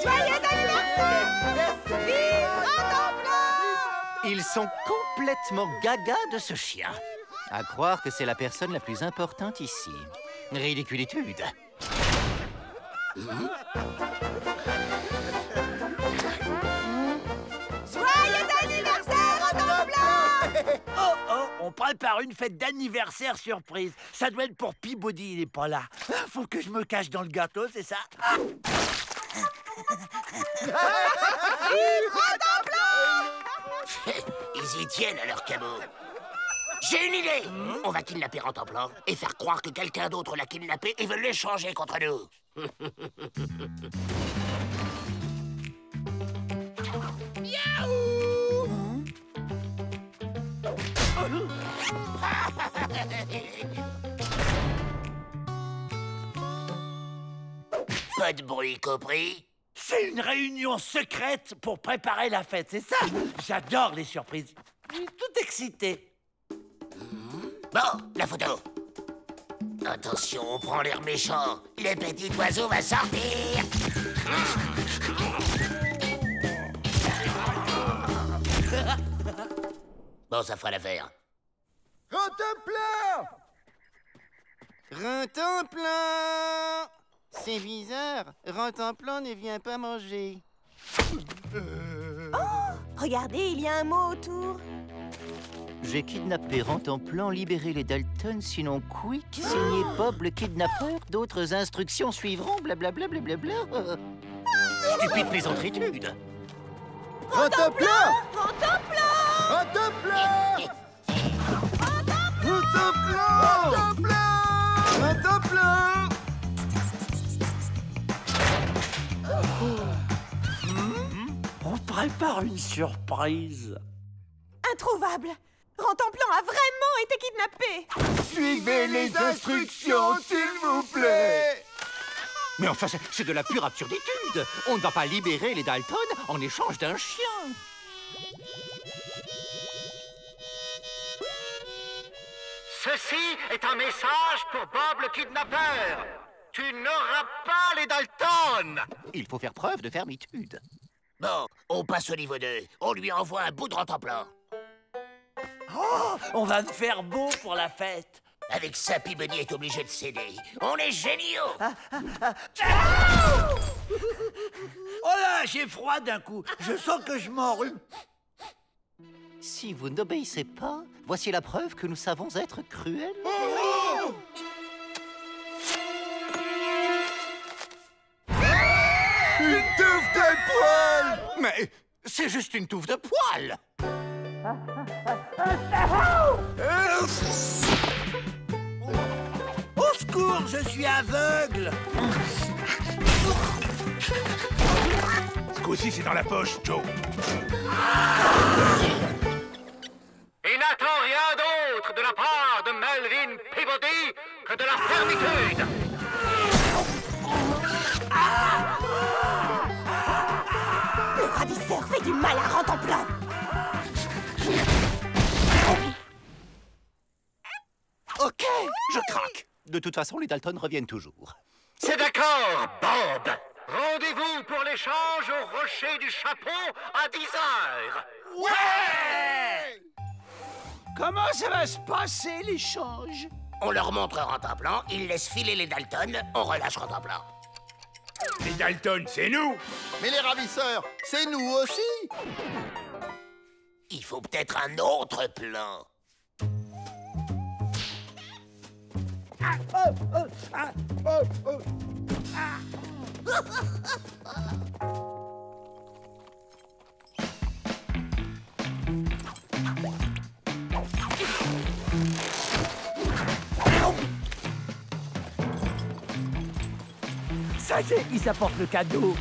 Joyeux anniversaire! Vive Rantanplan! Ils sont complètement gaga de ce chien. À croire que c'est la personne la plus importante ici. Ridiculitude. Joyeux anniversaire, Rantanplan! Oh, oh, on prépare une fête d'anniversaire surprise. Ça doit être pour Peabody, il est pas là. Faut que je me cache dans le gâteau, c'est ça? Vive Rantanplan! Ils y tiennent à leur cabot. J'ai une idée. On va kidnapper Rantanplan et faire croire que quelqu'un d'autre l'a kidnappé et veut l'échanger contre nous. Pas de bruit compris? C'est une réunion secrète pour préparer la fête, c'est ça? J'adore les surprises. Je suis tout excité. Bon, la photo. Attention, on prend l'air méchant. Le petit oiseau va sortir. Bon, ça fera l'affaire. Rantanplan! Rantanplan! C'est bizarre, Rantanplan ne vient pas manger. Regardez, il y a un mot autour. J'ai kidnappé Rantanplan, libéré les Dalton, sinon quick, signé Bob le kidnappeur, d'autres instructions suivront, blablabla, blablabla. Stupide plaisantritude. Rantanplan! Rantanplan! Rantanplan! Rantanplan! Rantanplan! On prépare une surprise. Introuvable! Rantanplan a vraiment été kidnappé! Suivez les instructions, s'il vous plaît! Mais enfin, c'est de la pure absurditude. On ne va pas libérer les Dalton en échange d'un chien. Ceci est un message pour Bob le kidnappeur. Tu n'auras pas les Dalton. Il faut faire preuve de fermitude. Bon, on passe au niveau 2. On lui envoie un bout de Rantanplan. Oh, on va me faire beau pour la fête. Avec ça, Peabody est obligé de céder. On est géniaux. Oh là, j'ai froid d'un coup. Je sens que je m'enrhume. Si vous n'obéissez pas, voici la preuve que nous savons être cruels. Une touffe de poils! Mais c'est juste une touffe de poils. Au secours, je suis aveugle. Ce coup-ci, c'est dans la poche, Joe. Il n'attend rien d'autre de la part de Melvin Peabody que de la fermetude. Le ravisseur fait du mal à Rantanplan! Ok, je craque. De toute façon, les Dalton reviennent toujours. C'est d'accord, Bob. Rendez-vous pour l'échange au rocher du Chapeau à 10 heures. Ouais! Comment ça va se passer, l'échange? On leur montre Rantanplan, ils laissent filer les Dalton, on relâche Rantanplan. Les Dalton, c'est nous! Mais les ravisseurs, c'est nous aussi! Il faut peut-être un autre plan. Ça y est, ils apportent le cadeau.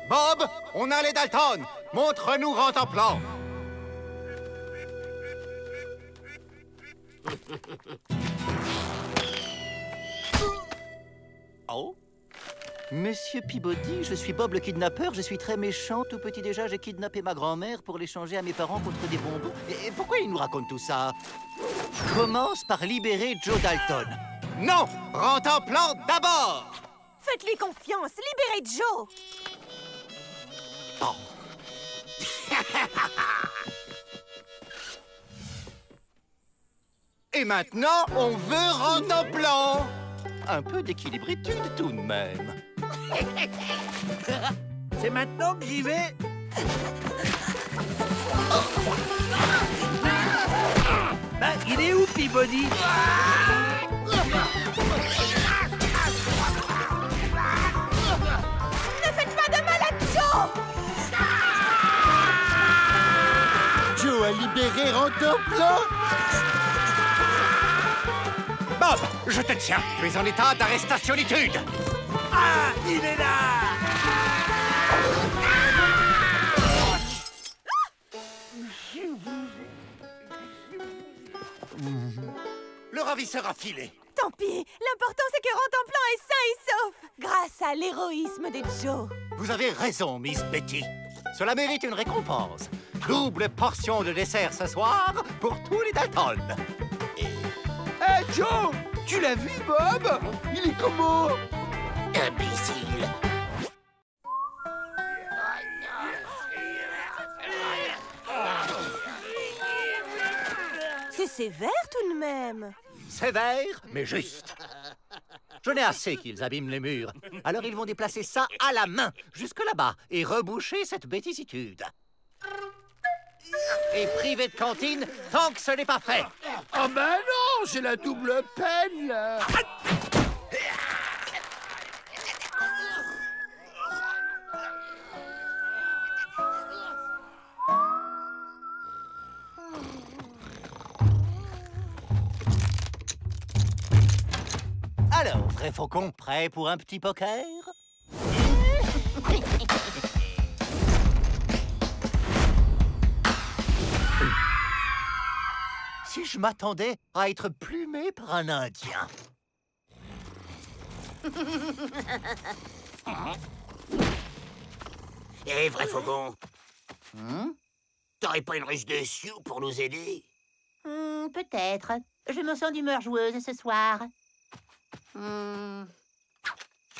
Bob, on a les Dalton! Montre-nous Rantanplan! Oh? Monsieur Peabody, je suis Bob le kidnappeur, je suis très méchant. Tout petit déjà, j'ai kidnappé ma grand-mère pour l'échanger à mes parents contre des bonbons. Et pourquoi il nous raconte tout ça? Commence par libérer Joe Dalton. Non! Rentre en plan d'abord! Faites-lui confiance, libérez Joe. Et maintenant, on veut rendre en plan! Un peu d'équilibritude tout de même. C'est maintenant que j'y vais. Bah, il est où, Peabody? Ne faites pas de mal à Joe. Joe a libéré rentre en plan! Bob, je te tiens. Tu es en état d'arrestationitude. Ah, il est là! Le ravisseur a filé. Tant pis, l'important c'est que Rantanplan est sain et sauf, grâce à l'héroïsme de Joe. Vous avez raison, Miss Betty. Cela mérite une récompense. Double portion de dessert ce soir pour tous les Dalton. Hé, Joe! Tu l'as vu, Bob? Il est comment? Imbécile. C'est sévère tout de même. Sévère, mais juste. Je n'ai assez qu'ils abîment les murs. Alors ils vont déplacer ça à la main, jusque là-bas, et reboucher cette bêtisitude. Et priver de cantine tant que ce n'est pas fait. Ah ben non, c'est la double peine, là. Alors, vrai faucon, prêt pour un petit poker? Si je m'attendais à être plumé par un Indien. Eh, vrai faucon. T'aurais pas une russe de sioux pour nous aider? Peut-être. Je me sens d'humeur joueuse ce soir.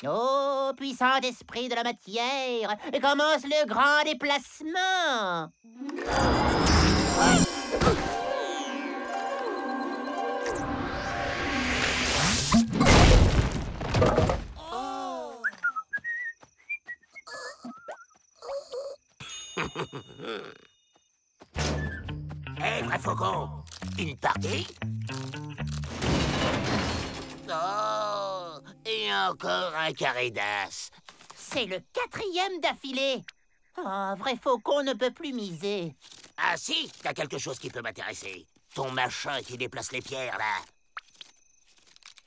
Oh, puissant esprit de la matière, commence le grand déplacement. Eh, vrai faucon, une partie? Oh, et encore un carré d'as. C'est le 4e d'affilée. Oh, vrai faucon ne peut plus miser. Ah si, t'as quelque chose qui peut m'intéresser. Ton machin qui déplace les pierres, là.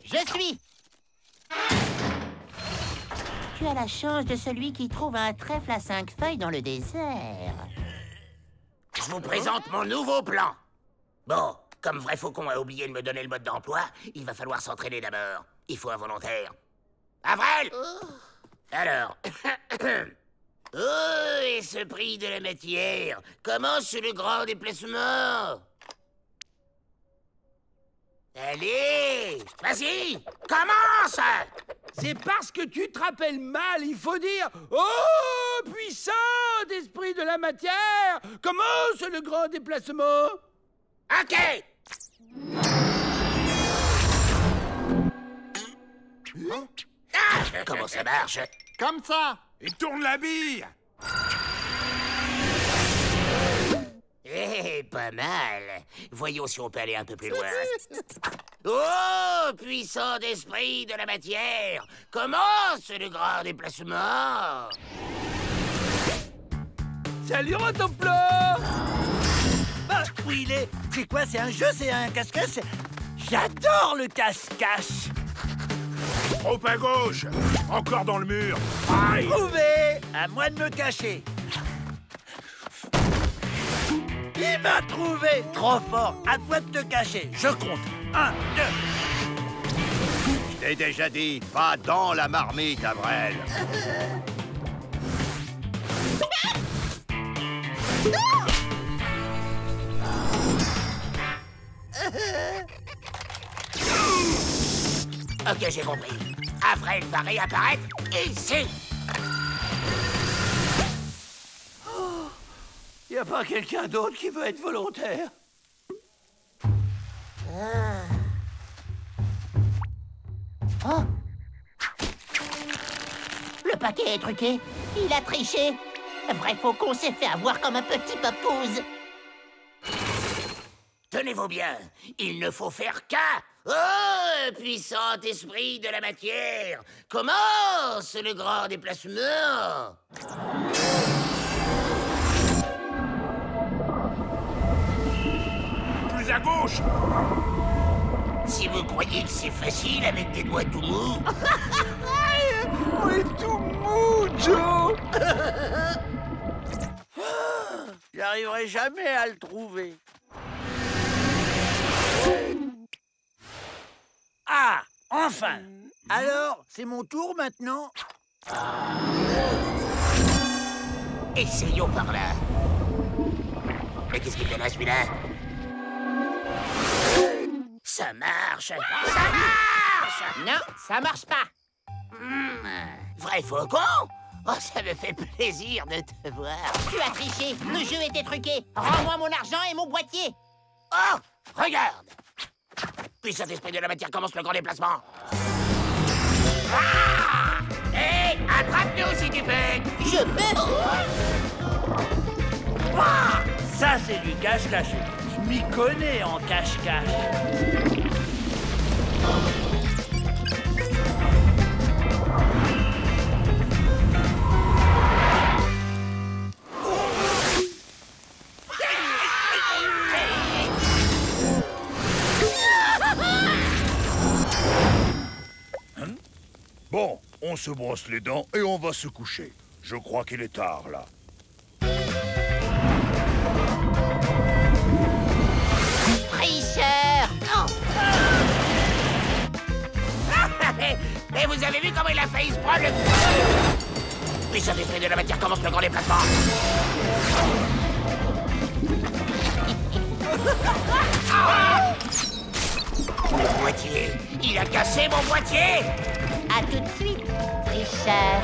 Je suis. Tu as la chance de celui qui trouve un trèfle à 5 feuilles dans le désert. Je vous présente mon nouveau plan. Bon, comme vrai faucon a oublié de me donner le mode d'emploi, il va falloir s'entraîner d'abord. Il faut un volontaire. Avril! Alors... Oh, et ce prix de la matière, commence le grand déplacement. Allez, vas-y, commence! C'est parce que tu te rappelles mal, il faut dire « Oh, puissant esprit de la matière, commence le grand déplacement !» Ok! Ah, comment ça marche? Comme ça! Et tourne la bille! Eh, pas mal. Voyons si on peut aller un peu plus loin. Oh, puissant esprit de la matière, commence le grand déplacement. Salut, Rantanplan! Bah, où il est? C'est quoi? C'est un jeu? C'est un cache-cache? J'adore le cache-cache! Trop à gauche! Encore dans le mur! Aïe! Trouvé! À moi de me cacher! Il m'a trouvé! Trop fort! À toi de te cacher! Je compte! 1, 2... Je t'ai déjà dit, pas dans la marmite, Avril! Ok, j'ai compris. Avril va réapparaître ici. Y a pas quelqu'un d'autre qui veut être volontaire? Oh! Le paquet est truqué. Il a triché. Vrai faucon s'est fait avoir comme un petit papouze. Tenez-vous bien, il ne faut faire qu'un. Oh, puissant esprit de la matière, commence le grand déplacement. Plus à gauche. Si vous croyez que c'est facile avec des doigts tout mous... On est tout mou, Joe. J'arriverai jamais à le trouver. Ah, enfin. Alors, c'est mon tour maintenant? Essayons par là. Mais qu'est-ce qu'il fait là, celui-là? Ça marche! Ça marche! Non, ça marche pas. Vrai faucon? Oh, ça me fait plaisir de te voir. Tu as triché. Le jeu était truqué. Rends-moi mon argent et mon boîtier. Oh, regarde! Puissant esprit de la matière, commence le grand déplacement. Ah! Hé, attrape-nous si tu peux! Je peux. Ouah, ça, c'est du cache-cache. Je m'y connais en cache-cache. Bon, on se brosse les dents et on va se coucher. Je crois qu'il est tard, là. Tricheur. Et vous avez vu comment il a failli se prendre le... Puissant esprit de la matière, commence le grand déplacement. Mon boîtier! Il a cassé mon boîtier! À tout de suite, tricheur.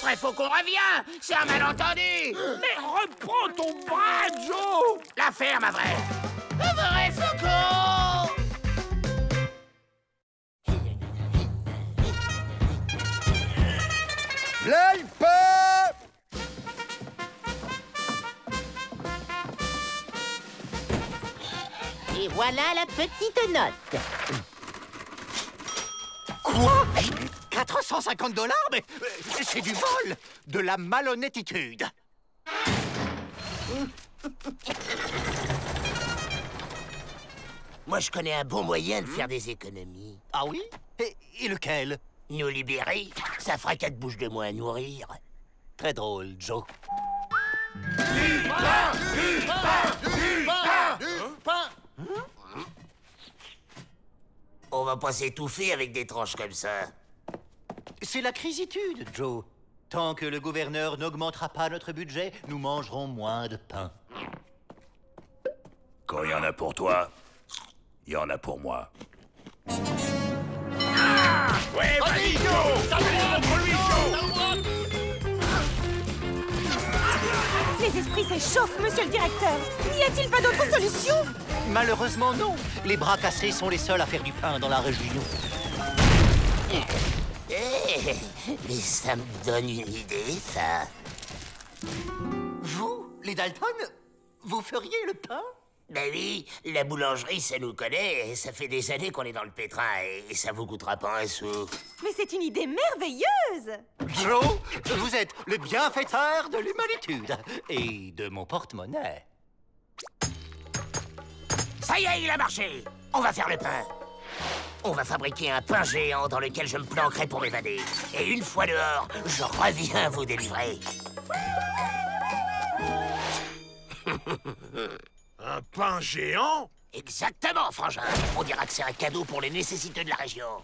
Vrai faucon revient! C'est un malentendu! Mais reprends ton bras, Joe. La ferme, vrai! Vrai faucon! L'Alpe! Et voilà la petite note. Quoi? 450 $? Mais c'est du vol! De la malhonnêtitude! Moi, je connais un bon moyen de faire des économies. Ah oui? Et lequel? Nous libérer, ça fera 4 bouches de moins à nourrir. Très drôle, Joe. On va pas s'étouffer avec des tranches comme ça. C'est la crisitude, Joe. Tant que le gouverneur n'augmentera pas notre budget, nous mangerons moins de pain. Quand il y en a pour toi, il y en a pour moi. Ouais, vas-y, Joe. T'as contre lui, Joe. Les esprits s'échauffent, monsieur le directeur. N'y a-t-il pas d'autre solution? Malheureusement, non. Les bras cassés sont les seuls à faire du pain dans la région. Mais ça me donne une idée, ça. Vous, les Dalton, vous feriez le pain? Ben oui, la boulangerie, ça nous connaît, et ça fait des années qu'on est dans le pétrin, et ça vous coûtera pas un sou. Mais c'est une idée merveilleuse! Joe, vous êtes le bienfaiteur de l'humanitude et de mon porte-monnaie. Ça y est, il a marché. On va faire le pain. On va fabriquer un pain géant dans lequel je me planquerai pour m'évader. Et une fois dehors, je reviens vous délivrer. Un pain géant? Exactement, frangin. On dira que c'est un cadeau pour les nécessiteux de la région.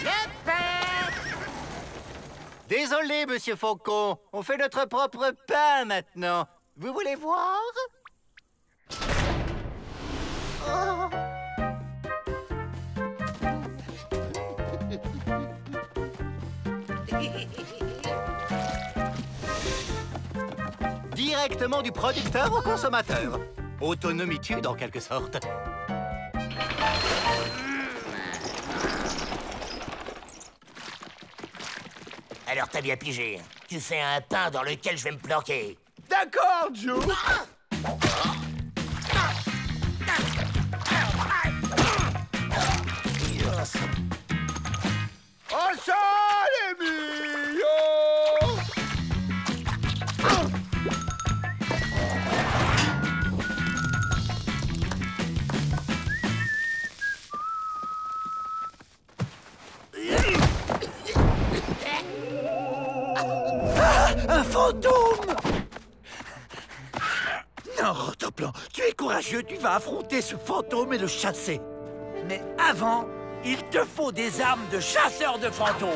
Le pain Désolé, monsieur Faucon. On fait notre propre pain maintenant. Vous voulez voir? Directement du producteur au consommateur. Autonomitude en quelque sorte. Alors t'as bien pigé. Tu fais un pain dans lequel je vais me planquer. D'accord, Joe. Oh, ça, les millions! Un fantôme! Non, Rotoplan, tu es courageux, tu vas affronter ce fantôme et le chasser. Mais avant, il te faut des armes de chasseur de fantômes.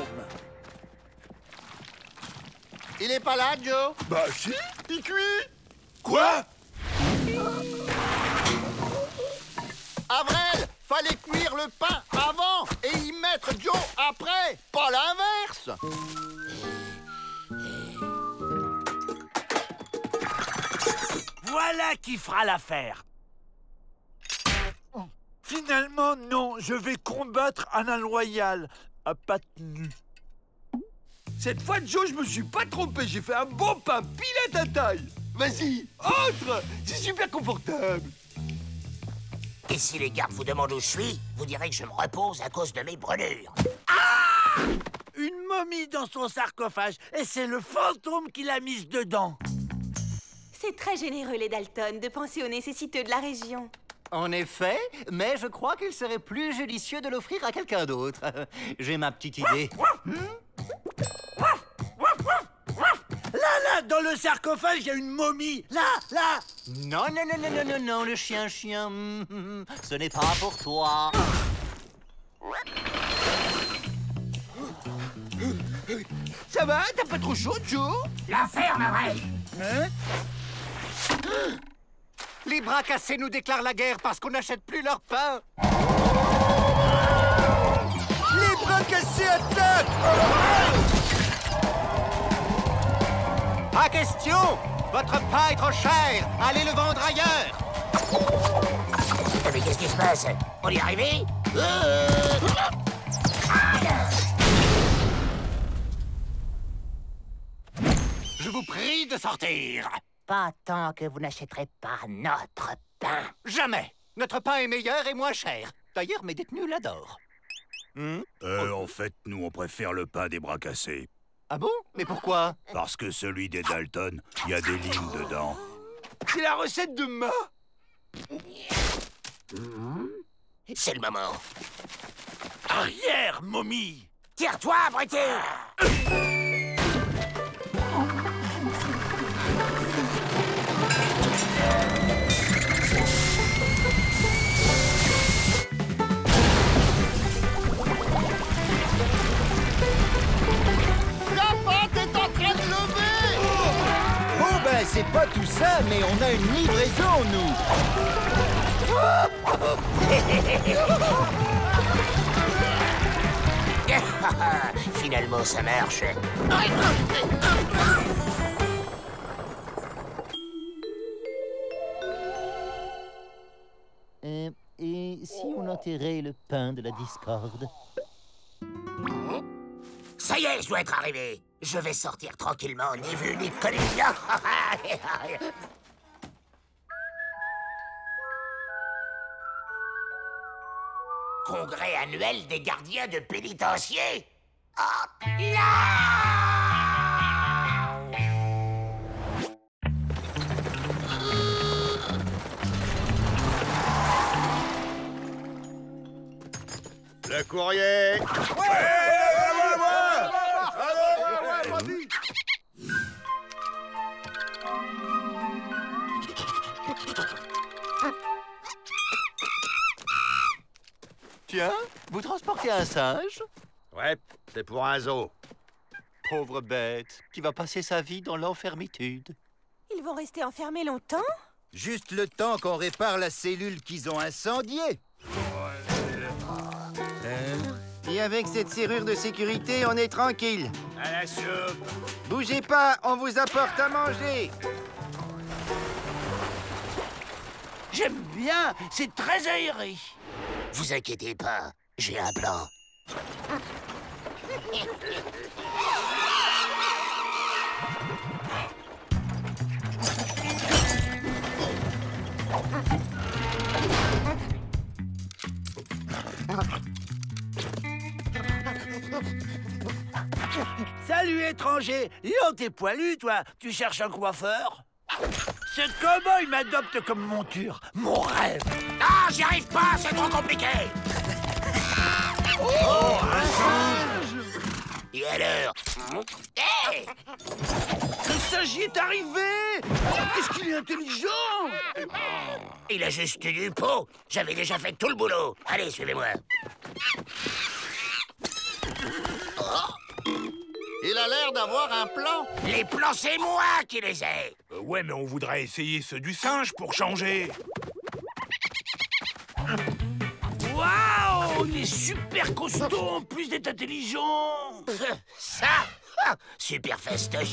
Il est pas là, Joe? Bah si, il cuit. Quoi? Avril, fallait cuire le pain avant et y mettre Joe après, pas l'inverse. Voilà qui fera l'affaire. Finalement, non, je vais combattre Alain Loyal à pattes nues. Cette fois, Joe, je me suis pas trompé. J'ai fait un bon pain pile à ta taille. Vas-y, entre. C'est super confortable. Et si les gardes vous demandent où je suis, vous direz que je me repose à cause de mes brûlures. Ah! Une momie dans son sarcophage, et c'est le fantôme qui l'a mise dedans. C'est très généreux, les Dalton, de penser aux nécessiteux de la région. En effet, mais je crois qu'il serait plus judicieux de l'offrir à quelqu'un d'autre. J'ai ma petite idée. Là, dans le sarcophage, il y a une momie. Là. Non, le chien. Ce n'est pas pour toi. Ça va? T'as pas trop chaud, Joe? La ferme, Avril! Hein? Les bras cassés nous déclarent la guerre parce qu'on n'achète plus leur pain. Les bras cassés attaquent! Pas question! Votre pain est trop cher! Allez le vendre ailleurs! Mais qu'est-ce qui se passe? On y est arrivé? Je vous prie de sortir! Pas tant que vous n'achèterez pas notre pain. Jamais! Notre pain est meilleur et moins cher. D'ailleurs, mes détenus l'adorent. En fait, nous, on préfère le pain des bras cassés. Ah bon? Mais pourquoi? Parce que celui des Dalton, il y a des lignes dedans. C'est la recette de Ma. C'est le moment. Arrière, momie. Tire-toi, abruti! C'est pas tout ça, mais on a une livraison, nous. Finalement, ça marche. Et si on enterrait le pain de la discorde? Ça y est, je dois être arrivé. Je vais sortir tranquillement, ni vu ni connu. Congrès annuel des gardiens de pénitencier. Hop là! Le courrier. Tiens, vous transportez un singe? Ouais, c'est pour un zoo. Pauvre bête, qui va passer sa vie dans l'enfermitude. Ils vont rester enfermés longtemps? Juste le temps qu'on répare la cellule qu'ils ont incendiée. Et avec cette serrure de sécurité, on est tranquille. À la soupe. Bougez pas, on vous apporte à manger. J'aime bien, c'est très aéré. Vous inquiétez pas, j'ai un plan. Salut, étranger! Léon, t'es poilu, toi? Tu cherches un coiffeur? Ce cow-boy m'adopte comme monture. Mon rêve! Ah, j'y arrive pas, c'est trop compliqué. Oh, un singe! Et alors? Hey! Le singe y est arrivé! Qu'est-ce qu'il est intelligent! Il a juste eu du pot. J'avais déjà fait tout le boulot. Allez, suivez-moi. Il a l'air d'avoir un plan. Les plans, c'est moi qui les ai. Ouais, mais on voudrait essayer ceux du singe pour changer. Waouh! Il est super costaud en plus d'être intelligent. Ça, super festoche.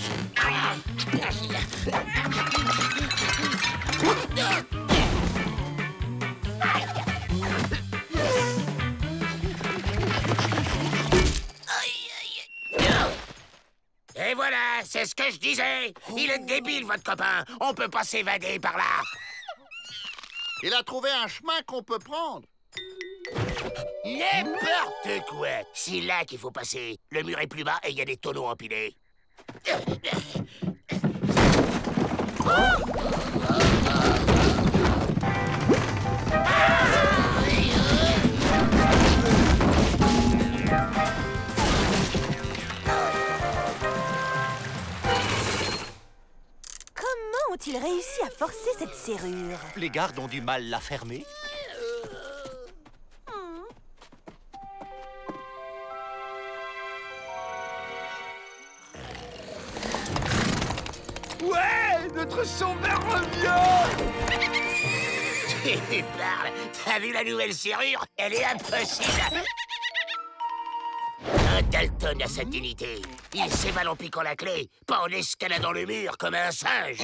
Et voilà, c'est ce que je disais. Il est débile, votre copain. On peut pas s'évader par là. Il a trouvé un chemin qu'on peut prendre. N'importe quoi. C'est là qu'il faut passer. Le mur est plus bas et il y a des tonneaux empilés. Comment ont-ils réussi à forcer cette serrure? Les gardes ont du mal la fermer. Ouais, notre sauveur revient. Tu parles. T'as vu la nouvelle serrure? Elle est impossible. Un Dalton a sa dignité. Il s'évade en piquant la clé, pas en escaladant le mur comme un singe.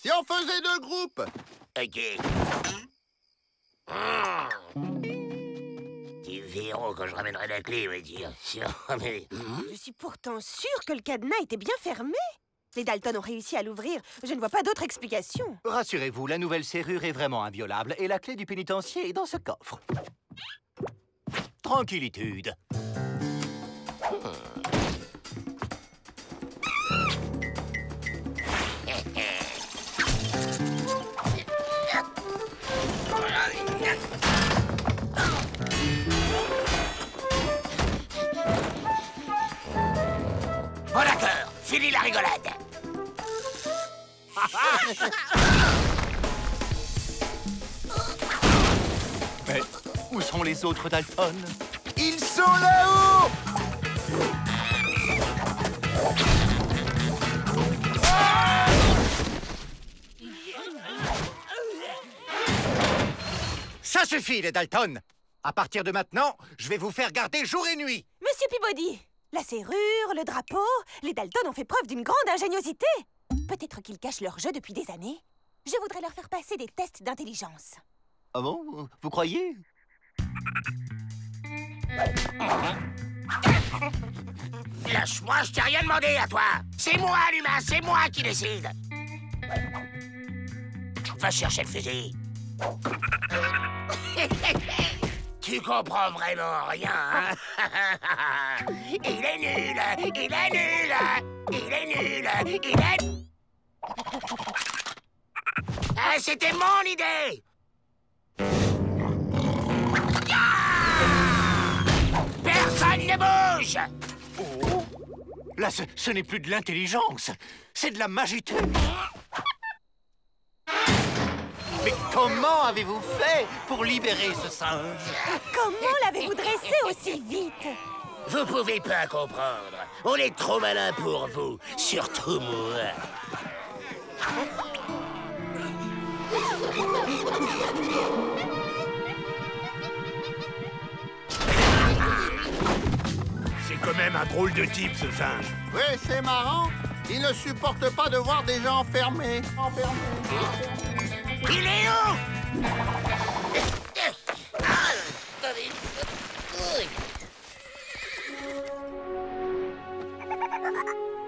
Si on faisait deux groupes. Ok. Tu verras quand je ramènerai la clé, mais dire. Mais... Je suis pourtant sûre que le cadenas était bien fermé. Les Dalton ont réussi à l'ouvrir. Je ne vois pas d'autre explication. Rassurez-vous, la nouvelle serrure est vraiment inviolable et la clé du pénitencier est dans ce coffre. Tranquillitude. Bon d'accord, fini la rigolade. Mais où sont les autres Dalton? Ils sont là-haut! Ça suffit, les Dalton. À partir de maintenant, je vais vous faire garder jour et nuit. Monsieur Peabody, la serrure, le drapeau, les Dalton ont fait preuve d'une grande ingéniosité. Peut-être qu'ils cachent leur jeu depuis des années. Je voudrais leur faire passer des tests d'intelligence. Ah bon? Vous croyez? Lâche-moi, je t'ai rien demandé à toi. C'est moi, l'humain, c'est moi qui décide. Va chercher le fusil. Tu comprends vraiment rien, hein? Il est nul, il est nul, il est nul, il est... Ah, c'était mon idée! Personne ne bouge! Oh. Là, ce n'est plus de l'intelligence, c'est de la magité. Mais comment avez-vous fait pour libérer ce singe? Comment l'avez-vous dressé aussi vite? Vous pouvez pas comprendre. On est trop malin pour vous, surtout moi. C'est quand même un drôle de type, ce singe. Oui, c'est marrant. Il ne supporte pas de voir des gens enfermés. Il est où?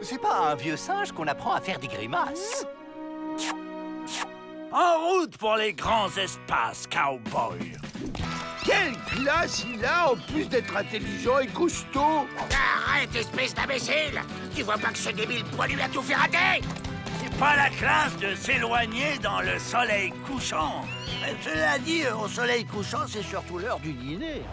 C'est pas un vieux singe qu'on apprend à faire des grimaces. En route pour les grands espaces, cowboy. Quelle classe il a, en plus d'être intelligent et costaud! Arrête, espèce d'imbécile! Tu vois pas que ce débile poilu a tout fait rater? C'est pas la classe de s'éloigner dans le soleil couchant. Mais cela dit, au soleil couchant, c'est surtout l'heure du dîner.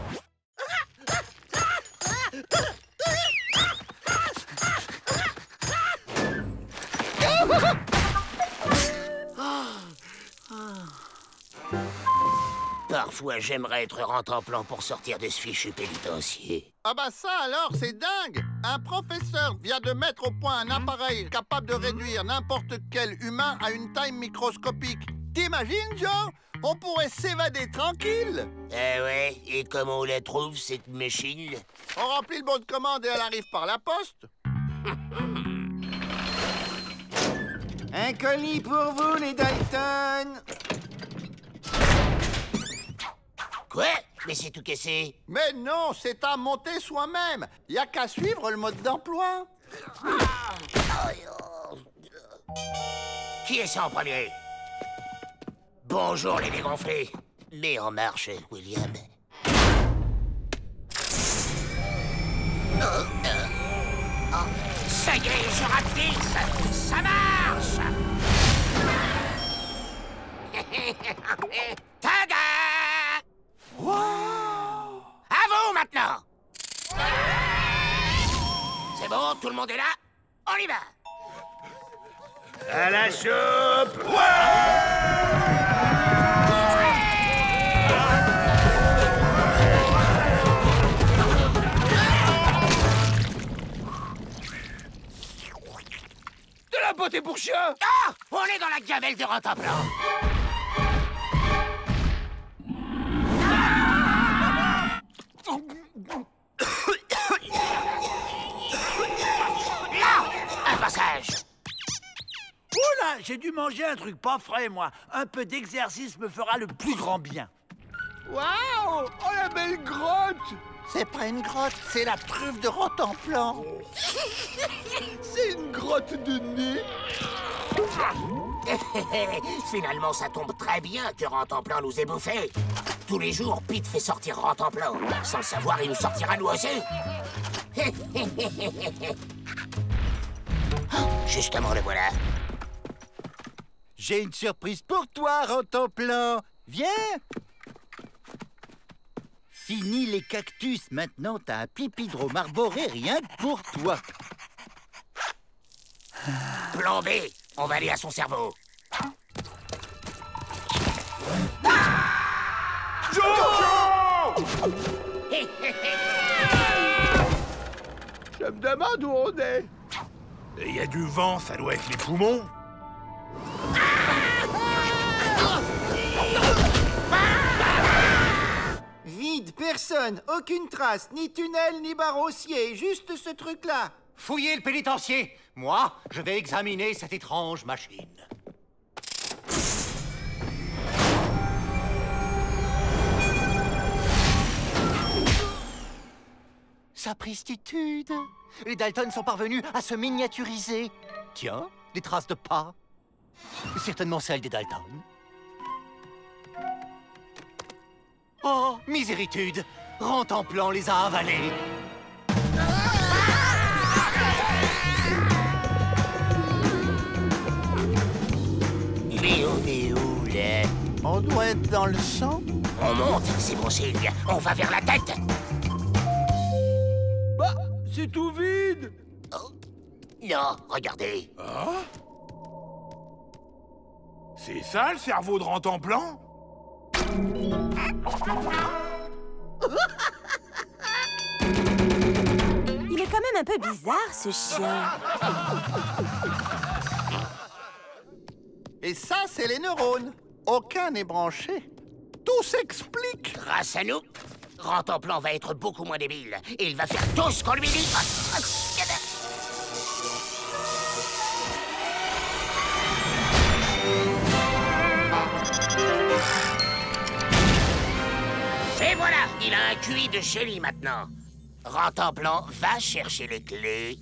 Parfois, j'aimerais être rentemplant pour sortir de ce fichu pénitencier. Ah bah ça alors, c'est dingue! Un professeur vient de mettre au point un appareil capable de réduire n'importe quel humain à une taille microscopique. T'imagines, Joe? On pourrait s'évader tranquille! Eh ouais, et comment on la trouve, cette machine? On remplit le bon de commande et elle arrive par la poste. Un colis pour vous, les Dalton. Quoi? Mais c'est tout cassé. Mais non, c'est à monter soi-même. Y a qu'à suivre le mode d'emploi. Qui est ça en premier? Bonjour les dégonflés. Mets en marche, William. Ça y est, je rapetisse. Ça marche. Tada! Wow! À vous maintenant! C'est bon, tout le monde est là? On y va! À la soupe! De la beauté pour chien! Ah! On est dans la gamelle de Rentemplant! Là! Un passage! Oula, j'ai dû manger un truc pas frais, moi. Un peu d'exercice me fera le plus grand bien. Waouh! Oh, la belle grotte! C'est pas une grotte, c'est la truffe de Rentemplant. C'est une grotte de nez! Finalement, ça tombe très bien que Rentemplant nous ait bouffés. Tous les jours, Pete fait sortir Rentemplant. Sans le savoir, il nous sortira nous aussi. Justement, le voilà. J'ai une surprise pour toi, Rentemplant. Viens. Fini les cactus. Maintenant, t'as un pipidrome arboré rien que pour toi. Plan B, on va aller à son cerveau. Je me demande où on est. Il y a du vent, ça doit être les poumons. Vide, personne, aucune trace, ni tunnel, ni barrossier, juste ce truc-là. Fouillez le pénitencier. Moi, je vais examiner cette étrange machine. Sapristitude. Les Dalton sont parvenus à se miniaturiser. Tiens, des traces de pas. Certainement celles des Dalton. Oh, miséritude! Rentemplant les a avalés. Mais on est où, là? On doit être dans le sang. On monte, c'est bon signe. On va vers la tête. Bah, c'est tout vide. Oh. Non, regardez. C'est ça le cerveau de Rantanplan? Il est quand même un peu bizarre, ce chien. Et ça, c'est les neurones. Aucun n'est branché. Tout s'explique. Grâce à nous, Rantanplan va être beaucoup moins débile. Et il va faire tout ce qu'on lui dit. Et voilà, il a un QI de génie maintenant. Rantanplan va chercher les clés.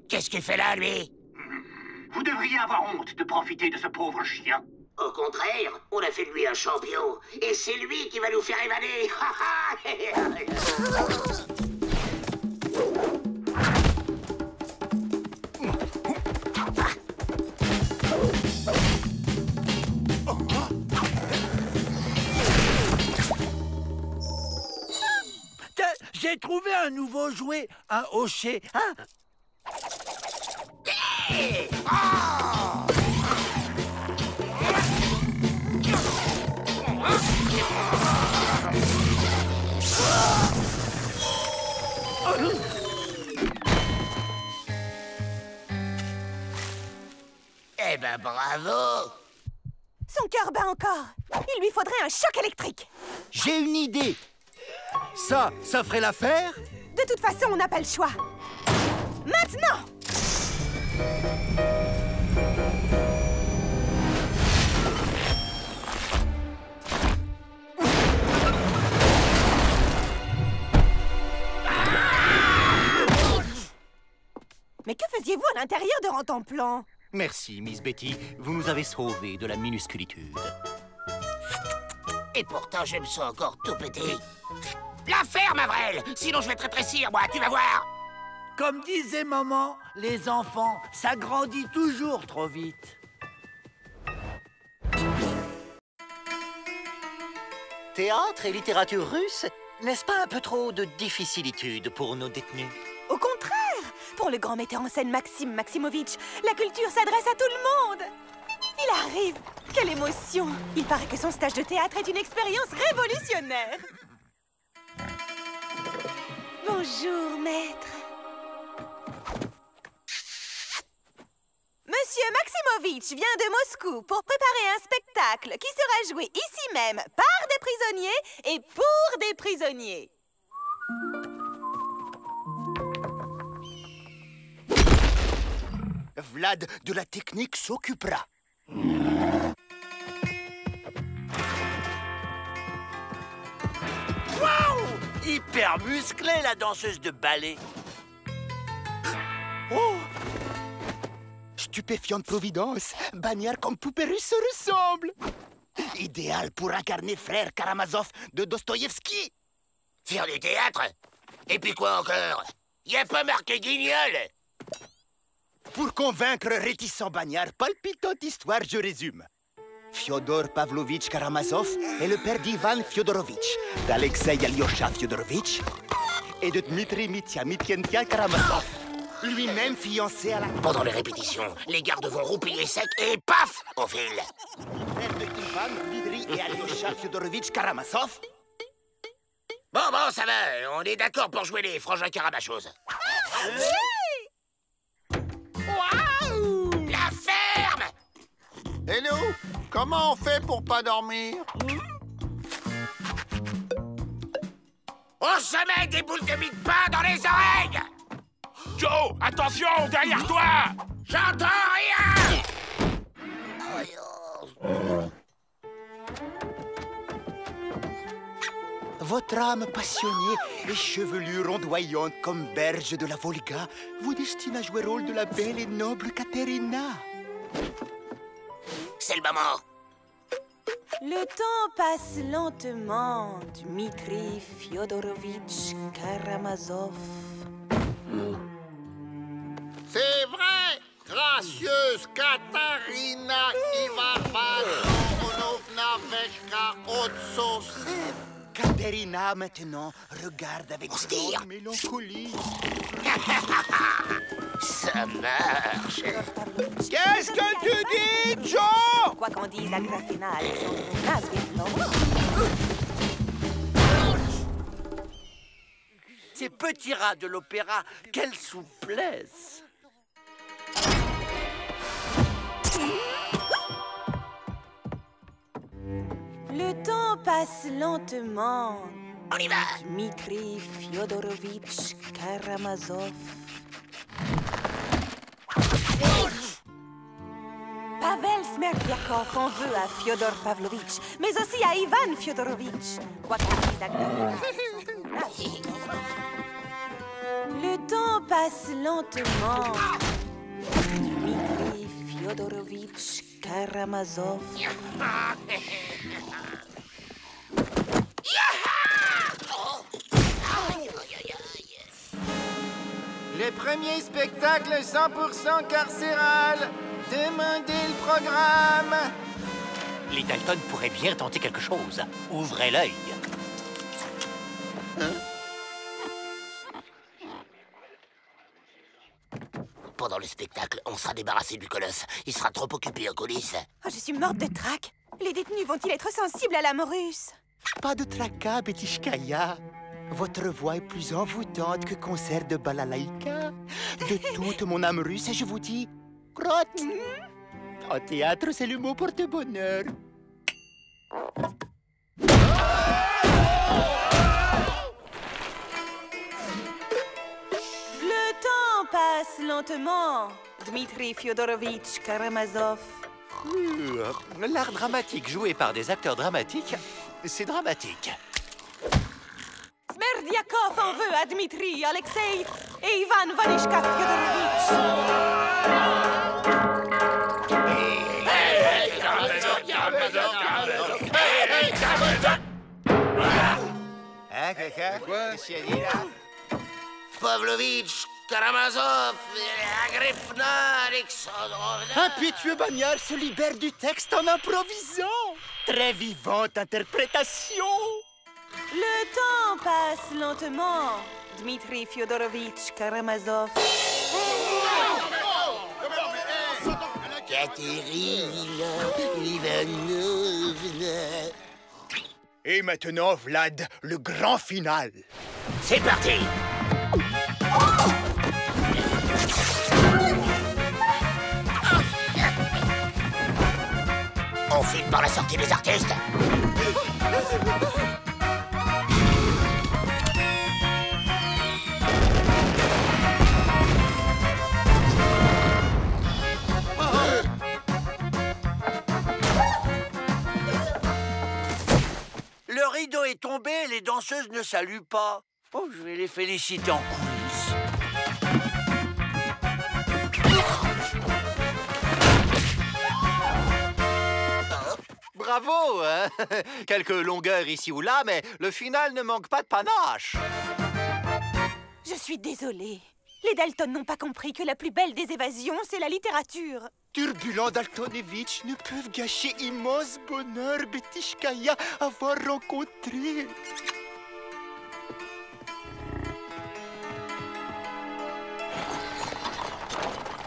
Qu'est-ce qu'il fait là, lui? Vous devriez avoir honte de profiter de ce pauvre chien. Au contraire, on a fait de lui un champion. Et c'est lui qui va nous faire évader. J'ai trouvé un nouveau jouet, un hochet. Hein? Eh ben, bravo! Son cœur bat encore. Il lui faudrait un choc électrique. J'ai une idée. Ça ferait l'affaire? De toute façon, on n'a pas le choix. Maintenant! Mais que faisiez-vous à l'intérieur de Rantanplan? Merci, Miss Betty. Vous nous avez sauvés de la minusculitude. Et pourtant, je me sens encore tout pété. La ferme, Avrel! Sinon, je vais te rétrécir, moi, tu vas voir! Comme disait maman, les enfants, ça grandit toujours trop vite. Théâtre et littérature russe, n'est-ce pas un peu trop de difficilitude pour nos détenus? Au contraire! Pour le grand metteur en scène Maxime Maximovitch, la culture s'adresse à tout le monde! Il arrive! Quelle émotion! Il paraît que son stage de théâtre est une expérience révolutionnaire! Bonjour, maître. Monsieur Maximovitch vient de Moscou pour préparer un spectacle qui sera joué ici même par des prisonniers et pour des prisonniers. Vlad de la technique s'occupera. Waouh! Hyper musclée, la danseuse de ballet. Oh! Stupéfiante providence, bagnard comme poupée russe se ressemble. Idéal pour incarner frère Karamazov de Dostoïevski. Faire du théâtre? Et puis quoi encore? Y a pas marqué guignol? Pour convaincre réticent bagnard, palpitante histoire, je résume. Fyodor Pavlovitch Karamazov est le père d'Ivan Fyodorovitch, d'Alexei Alyosha Fyodorovitch et de Dmitri Mitya Mityentia Karamazov, lui-même fiancé à la... Pendant les répétitions, les gardes vont roupiller sec et paf, on file. Père de Ivan, Dmitri et Alyosha Fyodorovitch Karamazov. Bon, ça va, on est d'accord pour jouer les frangins Karamachos. Waouh! La ferme! Et nous, comment on fait pour pas dormir? On se met des boules de mie de pain dans les oreilles! Joe, attention, derrière toi! J'entends rien! Votre âme passionnée et chevelure ondoyante comme berge de la Volga vous destine à jouer le rôle de la belle et noble Katerina. C'est le moment. Le temps passe lentement, Dmitri Fyodorovitch Karamazov. C'est vrai! Gracieuse Katarina Ivanovna Veshka Otsosep. Katerina, maintenant, regarde avec grande mélancolie. Ça marche. Qu'est-ce que tu dis, Joe? Quoi qu'on dise, Agrafena, Alexandrina, Svetlana. Ces petits rats de l'opéra, quelle souplesse! Le temps passe lentement. On y va! Dmitri Fyodorovitch Karamazov. Pavel Smerdyakov en veut à Fyodor Pavlovitch, mais aussi à Ivan Fyodorovitch. Quoi qu'on dise, Agrafena, le temps passe lentement. Dmitri Fyodorovitch Karamazov. Le premier spectacle 100% carcéral. Demandez le programme. Les Dalton pourraient bien tenter quelque chose. Ouvrez l'œil. Pendant le spectacle, on sera débarrassé du colosse. Il sera trop occupé en coulisses. Oh, je suis morte de trac. Les détenus vont-ils être sensibles à l'âme russe? Pas de tracas, Betishkaya. Votre voix est plus envoûtante que concert de balalaïka. De toute mon âme russe, je vous dis... Crotte. En théâtre, c'est le mot porte-bonheur. Le temps passe lentement. Dmitri Fyodorovitch Karamazov. L'art dramatique joué par des acteurs dramatiques, c'est dramatique. Smerdyakov en veut à Dmitri, Alexei et Ivan Vanishka Fyodorovitch. Quoi? Qu'est-ce qu'il a dit, là? Pavlovitch, Karamazov, Agrafena, Alexandrovna. Impétueux Bagnard se libère du texte en improvisant. Très vivante interprétation. Le temps passe lentement. Dmitri Fyodorovitch Karamazov. Katerina Ivanovna. Et maintenant, Vlad, le grand final. C'est parti! On file par la sortie des artistes. Le rideau est tombé et les danseuses ne saluent pas. Oh, je vais les féliciter en coulisses. Bravo, hein? Quelques longueurs ici ou là, mais le final ne manque pas de panache. Je suis désolée. Les Dalton n'ont pas compris que la plus belle des évasions, c'est la littérature. Turbulent Daltonevitch ne peuvent gâcher immense bonheur, Betishkaya, avoir rencontré.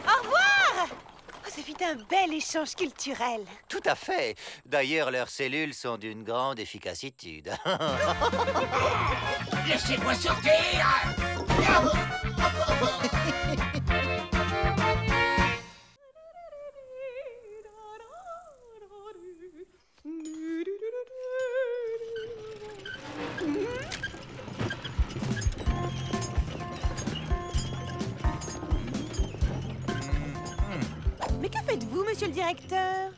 Au revoir! Oh, ce fut un bel échange culturel. Tout à fait. D'ailleurs, leurs cellules sont d'une grande efficacité. Laissez-moi sortir! Mais que faites-vous, monsieur le directeur?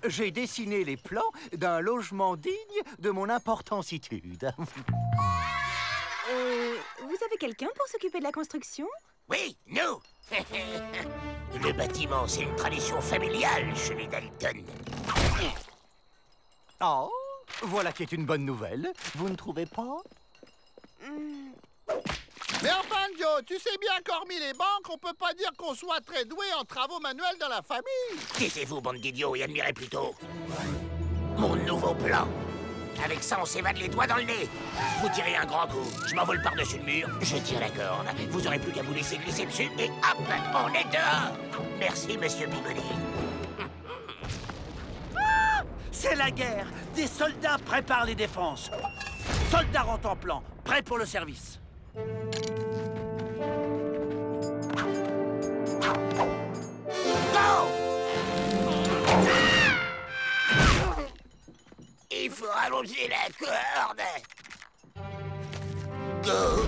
J'ai dessiné les plans d'un logement digne de mon importancitude. Vous avez quelqu'un pour s'occuper de la construction? Oui, nous! Le bâtiment, c'est une tradition familiale chez les Dalton. Oh, voilà qui est une bonne nouvelle. Vous ne trouvez pas? Mais enfin, Joe, tu sais bien qu'hormis les banques, on peut pas dire qu'on soit très doué en travaux manuels dans la famille. Taisez-vous, bande d'idiots, et admirez plutôt mon nouveau plan. Avec ça, on s'évade les doigts dans le nez. Vous tirez un grand coup, je m'envole par-dessus le mur, je tire la corde. Vous aurez plus qu'à vous laisser glisser dessus et hop, on est dehors. Merci, monsieur Peabody. C'est la guerre. Des soldats préparent les défenses. Soldats rentrent en plan, prêts pour le service. Go! Il faut allonger la corde. Go!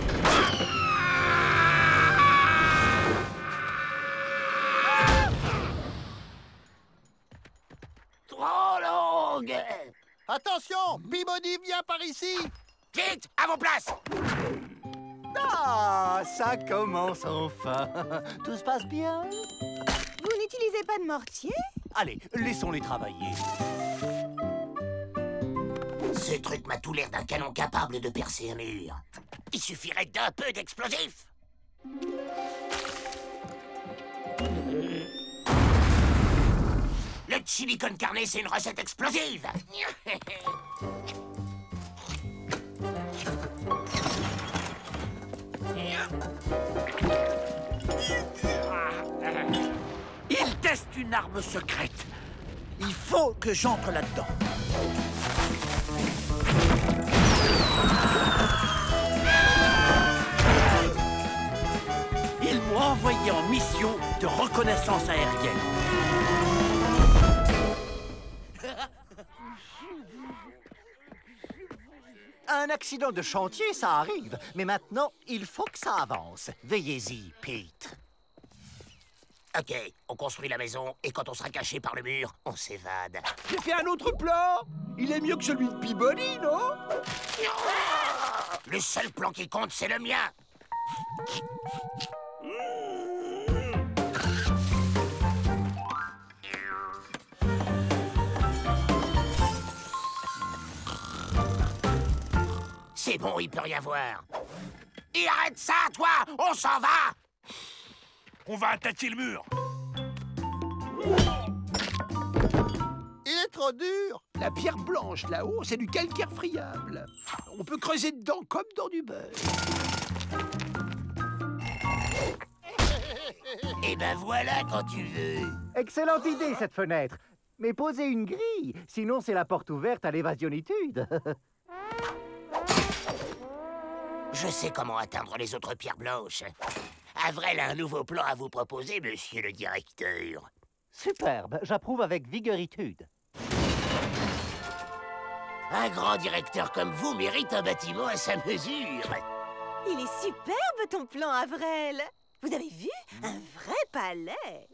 Trop longue. Attention, Peabody vient par ici. Vite, à vos places. Ah, ça commence enfin. Tout se passe bien? Vous n'utilisez pas de mortier? Allez, laissons-les travailler. Ce truc m'a tout l'air d'un canon capable de percer un mur. Il suffirait d'un peu d'explosif. Le chili con carne, c'est une recette explosive. Il teste une arme secrète. Il faut que j'entre là-dedans. Ils m'ont envoyé en mission de reconnaissance aérienne. Un accident de chantier, ça arrive. Mais maintenant, il faut que ça avance. Veillez-y, Pete. Ok, on construit la maison et quand on sera caché par le mur, on s'évade. J'ai fait un autre plan. Il est mieux que celui de Peabody, non? Le seul plan qui compte, c'est le mien. C'est bon, il peut rien voir. Et arrête ça, toi! On s'en va! On va attaquer le mur. Il est trop dur. La pierre blanche, là-haut, c'est du calcaire friable. On peut creuser dedans comme dans du beurre. Et ben voilà quand tu veux. Excellente idée, cette fenêtre. Mais posez une grille, sinon c'est la porte ouverte à l'évasionitude. Je sais comment atteindre les autres pierres blanches. Avrel a un nouveau plan à vous proposer, monsieur le directeur. Superbe, j'approuve avec vigoritude. Un grand directeur comme vous mérite un bâtiment à sa mesure. Il est superbe, ton plan, Avrel. Vous avez vu? Un vrai palais.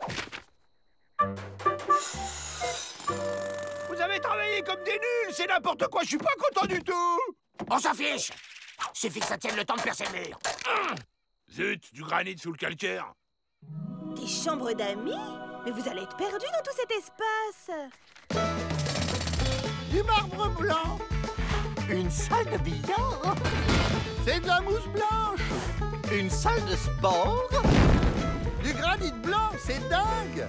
Vous avez travaillé comme des nuls, c'est n'importe quoi, je suis pas content du tout. On s'en fiche. Suffit que ça tienne le temps de percer le mur. Zut, du granit sous le calcaire. Des chambres d'amis? Mais vous allez être perdus dans tout cet espace. Du marbre blanc. Une salle de billard? C'est de la mousse blanche. Une salle de sport? Du granit blanc, c'est dingue.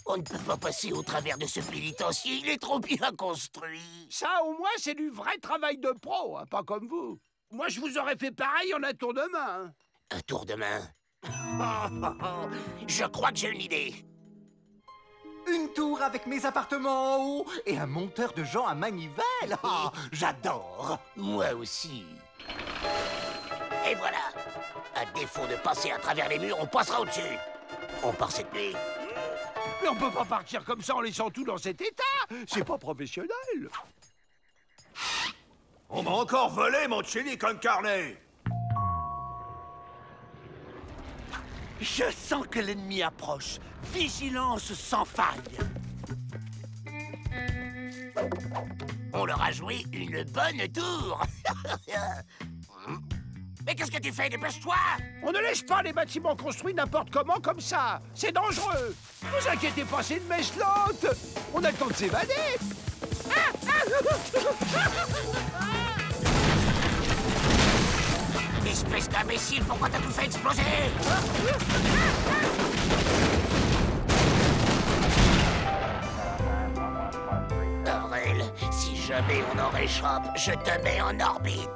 On ne peut pas passer au travers de ce pénitencier, il est trop bien construit. Ça, au moins, c'est du vrai travail de pro, hein, pas comme vous. Moi, je vous aurais fait pareil en un tour de main. Un tour de main? Je crois que j'ai une idée. Une tour avec mes appartements en haut et un monteur de gens à manivelle. Oh, j'adore. Moi aussi. Et voilà. À défaut de passer à travers les murs, on passera au-dessus. On part cette nuit. Mais on peut pas partir comme ça en laissant tout dans cet état. C'est pas professionnel. On m'a encore volé mon chili con carne. Je sens que l'ennemi approche. Vigilance sans faille. On leur a joué une bonne tour. Mais qu'est-ce que tu fais? Dépêche-toi! On ne laisse pas les bâtiments construits n'importe comment comme ça. C'est dangereux. Vous inquiétez pas, c'est une mèche lente. On a le temps de s'évader. Espèce d'imbécile, pourquoi t'as tout fait exploser? Avril, si jamais on en réchappe, je te mets en orbite.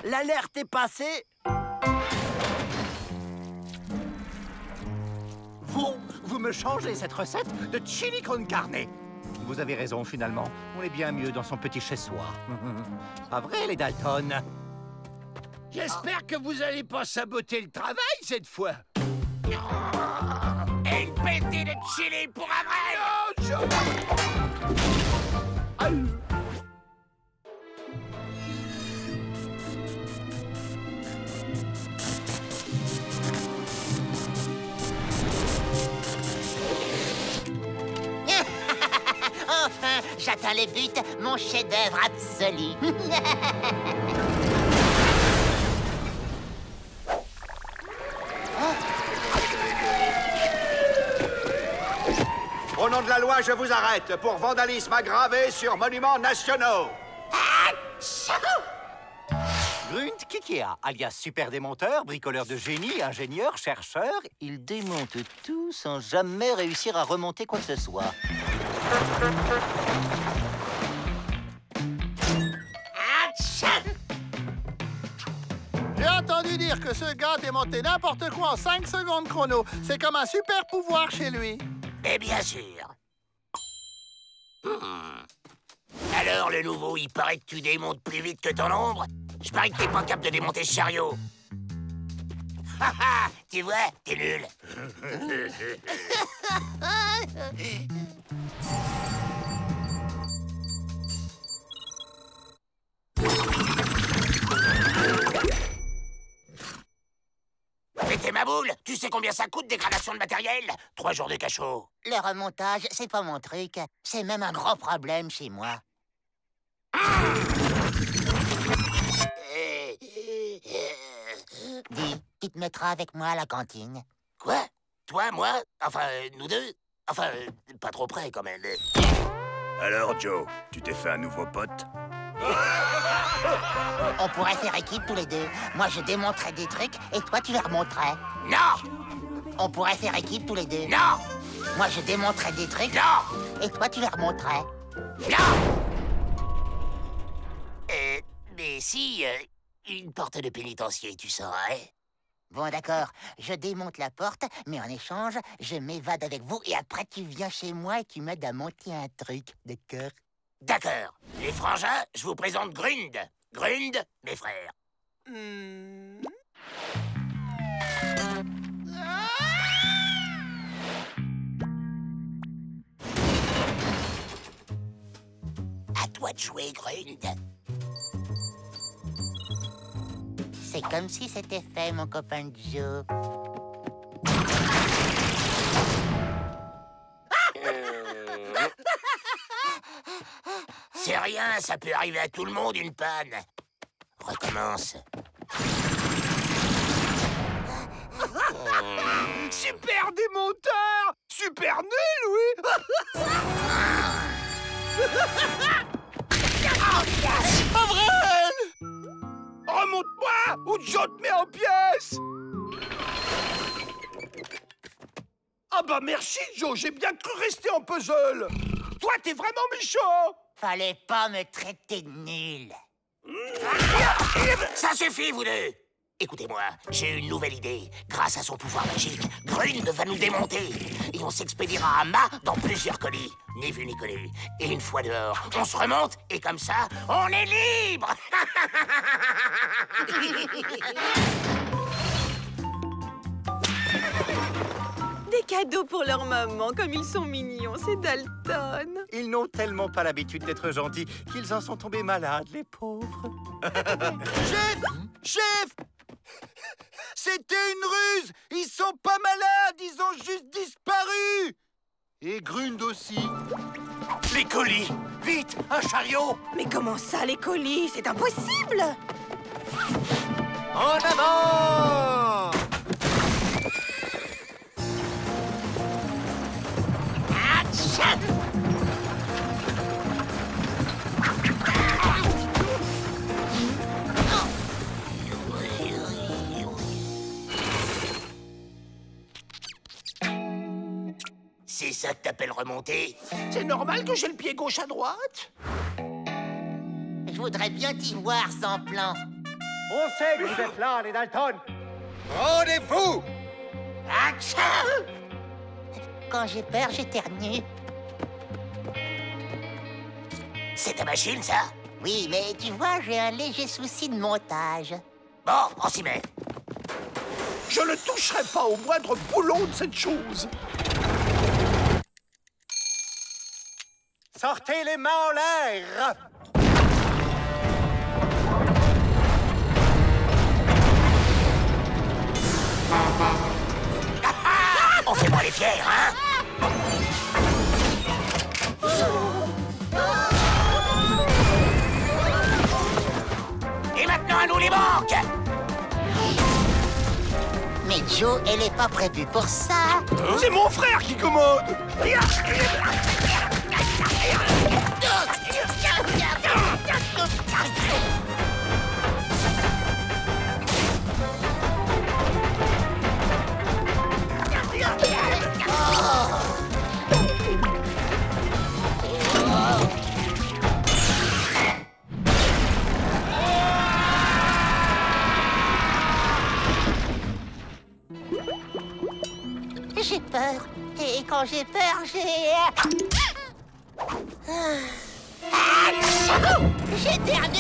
L'alerte est passée. Vous me changez cette recette de chili con carne. Vous avez raison, finalement. On est bien mieux dans son petit chez-soi. Pas vrai, les Dalton? J'espère que vous allez pas saboter le travail cette fois. Et une pétée de chili pour Avril! Enfin, j'atteins les buts, mon chef-d'œuvre absolu. Au nom de la loi, je vous arrête pour vandalisme aggravé sur monuments nationaux. Grunt Kikea, alias super démonteur, bricoleur de génie, ingénieur, chercheur, il démonte tout sans jamais réussir à remonter quoi que ce soit. J'ai entendu dire que ce gars démontait n'importe quoi en 5 secondes chrono. C'est comme un super pouvoir chez lui. Mais bien sûr. Alors, le nouveau, il paraît que tu démontes plus vite que ton ombre. Je parie que t'es pas capable de démonter ce chariot. Haha, tu vois, t'es nul. Mais t'es ma boule. Tu sais combien ça coûte, dégradation de matériel? 3 jours de cachot. Le remontage, c'est pas mon truc. C'est même un gros problème chez moi. Dis, tu te mettras avec moi à la cantine. Quoi? Toi, moi? Enfin, nous deux? Enfin, pas trop près, quand même. Alors, Joe, tu t'es fait un nouveau pote? On pourrait faire équipe tous les deux. Moi, je démontrerais des trucs et toi, tu les remonterais. Non! On pourrait faire équipe tous les deux. Non! Moi, je démontrerais des trucs. Non! Et toi, tu les remonterais. Non! Mais si, une porte de pénitencier, tu saurais? Bon, d'accord. Je démonte la porte, mais en échange, je m'évade avec vous et après, tu viens chez moi et tu m'aides à monter un truc, d'accord? D'accord. Les frangins, je vous présente Grund. Grund, mes frères. À toi de jouer, Grund. C'est comme si c'était fait, mon copain Joe. C'est rien, ça peut arriver à tout le monde, une panne. Recommence. Super démonteur! Super nul, oui! Avril! Remonte-moi ou Joe te met en pièces! Ah bah merci, Joe, j'ai bien cru rester en puzzle. Toi, t'es vraiment méchant. Fallait pas me traiter de nul. Ça suffit, vous deux! Écoutez-moi, j'ai une nouvelle idée. Grâce à son pouvoir magique, Grund va nous démonter. Et on s'expédiera à mât dans plusieurs colis. Ni vu ni connu. Et une fois dehors, on se remonte et comme ça, on est libre. Des cadeaux pour leur maman, comme ils sont mignons, c'est Dalton. Ils n'ont tellement pas l'habitude d'être gentils qu'ils en sont tombés malades, les pauvres. Chef! Chef! C'était une ruse! Ils sont pas malades, ils ont juste disparu! Et Grund aussi. Les colis! Vite, un chariot! Mais comment ça, les colis? C'est impossible! En avant! C'est ça que t'appelles remonter? C'est normal que j'ai le pied gauche à droite? Je voudrais bien t'y voir sans plan. On sait que vous êtes là, les Dalton. Rendez-vous! Action! Quand j'ai peur, j'éternue. C'est ta machine, ça? Oui, mais tu vois, j'ai un léger souci de montage. Bon, on s'y met. Je ne toucherai pas au moindre boulon de cette chose. Sortez les mains en l'air. On fait pas les fiers, hein? Et maintenant, à nous les banques! Mais Joe, elle est pas prévue pour ça. C'est mon frère qui commande. J'ai peur. Et quand j'ai peur, j'ai... J'éternue.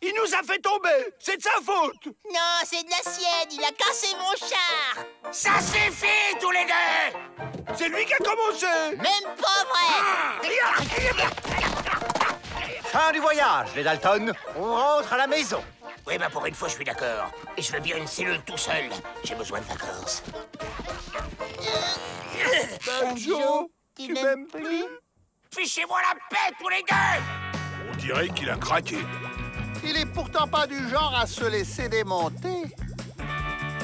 Il nous a fait tomber. C'est de sa faute. Non, c'est de la sienne. Il a cassé mon char. Ça suffit, tous les deux! C'est lui qui a commencé. Même pas vrai. Fin du voyage, les Dalton. On rentre à la maison. Oui, bah pour une fois, je suis d'accord. Et je veux bien une cellule tout seul. J'ai besoin de vacances. Joe, tu m'aimes plus? Fichez-moi la paix, tous les deux! On dirait qu'il a craqué. Il est pourtant pas du genre à se laisser démonter.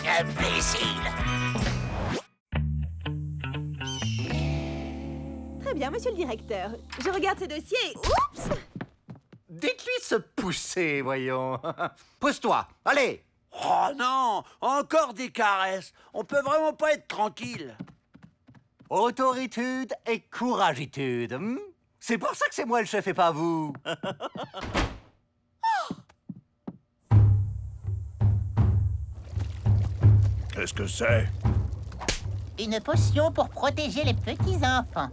Imbécile! Très bien, monsieur le directeur. Je regarde ce dossier et... Oups! Dites-lui se pousser, voyons. Pousse-toi, allez. Oh non, encore des caresses. On peut vraiment pas être tranquille. Autoritude et couragitude. C'est pour ça que c'est moi le chef et pas vous. Qu'est-ce que c'est? Une potion pour protéger les petits-enfants.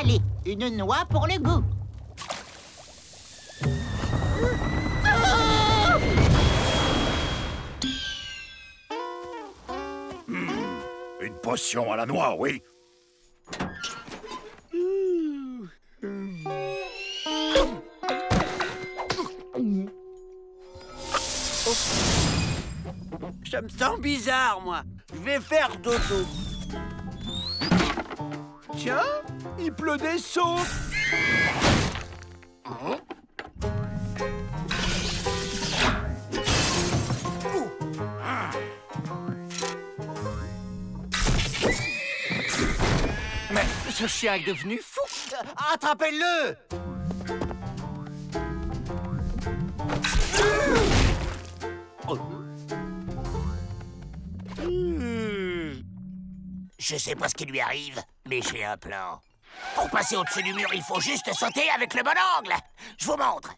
Allez, une noix pour le goût. Une potion à la noix, oui. Je me sens bizarre, moi. Je vais faire dodo. Tiens, il pleut des sauts. Mais ce chien est devenu fou. Attrapez-le. Je sais pas ce qui lui arrive, mais j'ai un plan. Pour passer au-dessus du mur, il faut juste sauter avec le bon angle. Je vous montre.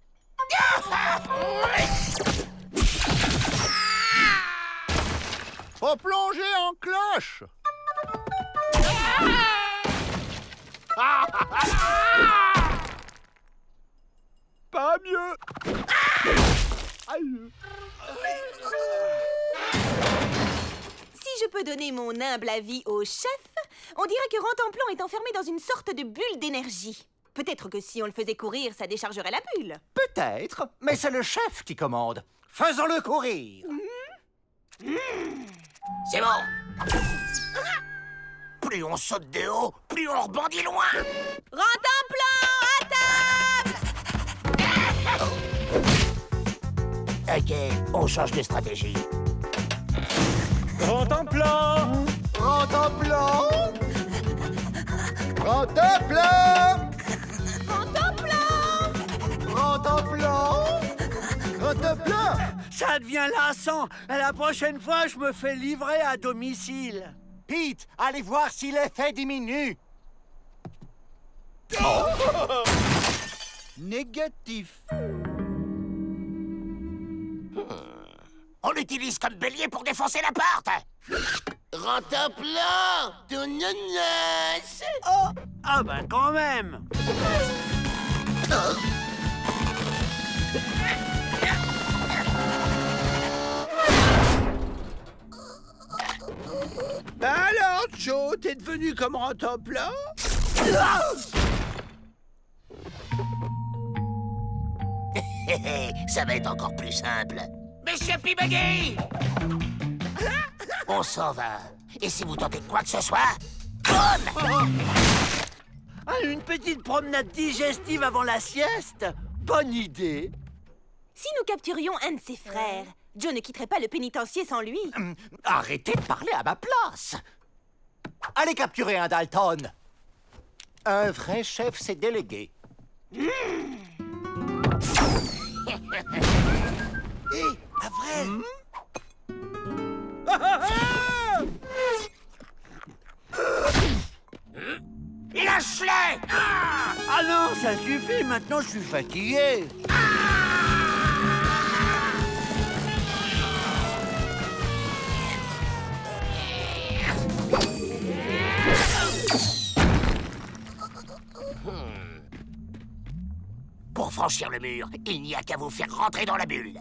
Faut plonger en cloche. Pas mieux. Si je peux donner mon humble avis au chef, on dirait que Rantanplan est enfermé dans une sorte de bulle d'énergie. Peut-être que si on le faisait courir, ça déchargerait la bulle. Peut-être, mais c'est le chef qui commande. Faisons-le courir. C'est bon. Plus on saute de haut, plus on rebondit loin. Rantanplan, à table! Ok, on change de stratégie. Rantanplan! Rantanplan! Rantanplan! Rantanplan! Rantanplan! Rantanplan! plein. Ça devient lassant. La prochaine fois, je me fais livrer à domicile. Pete, allez voir si l'effet diminue. Négatif. On l'utilise comme bélier pour défoncer la porte. Rentaplan, ton ananas. Oh! Ah ben quand même. Alors, Joe, t'es devenu comme Rentaplan? Ça va être encore plus simple. Monsieur Peabody! On s'en va. Et si vous tentez quoi que ce soit, boum! Une petite promenade digestive avant la sieste? Bonne idée. Si nous capturions un de ses frères, Joe ne quitterait pas le pénitencier sans lui. Arrêtez de parler à ma place. Allez capturer un Dalton. Un vrai chef s'est délégué. Hé, Avril! Lâche-les! Ah non, ça suffit, maintenant je suis fatigué. Pour franchir le mur, il n'y a qu'à vous faire rentrer dans la bulle.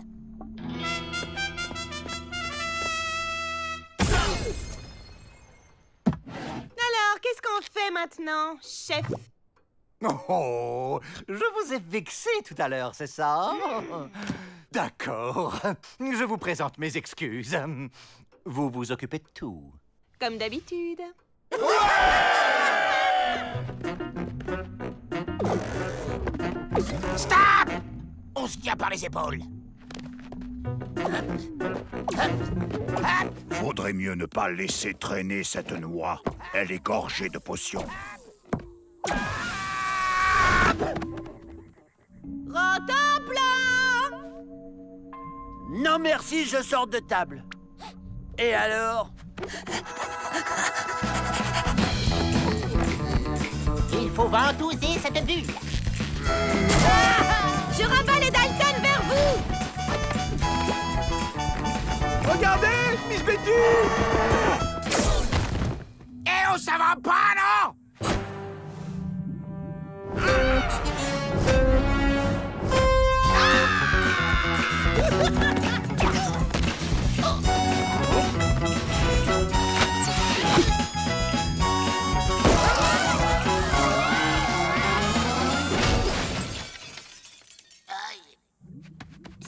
Alors, qu'est-ce qu'on fait maintenant, chef? Oh, je vous ai vexé tout à l'heure, c'est ça? D'accord. Je vous présente mes excuses. Vous vous occupez de tout. Comme d'habitude. Stop! On se tient par les épaules. Vaudrait mieux ne pas laisser traîner cette noix. Elle est gorgée de potions. Rentaplan! Non merci, je sors de table. Et alors? Il faut ventouser cette bulle. Je rabats les Dalton vers vous! Regardez, Miss Betty! Et on s'en va pas, non?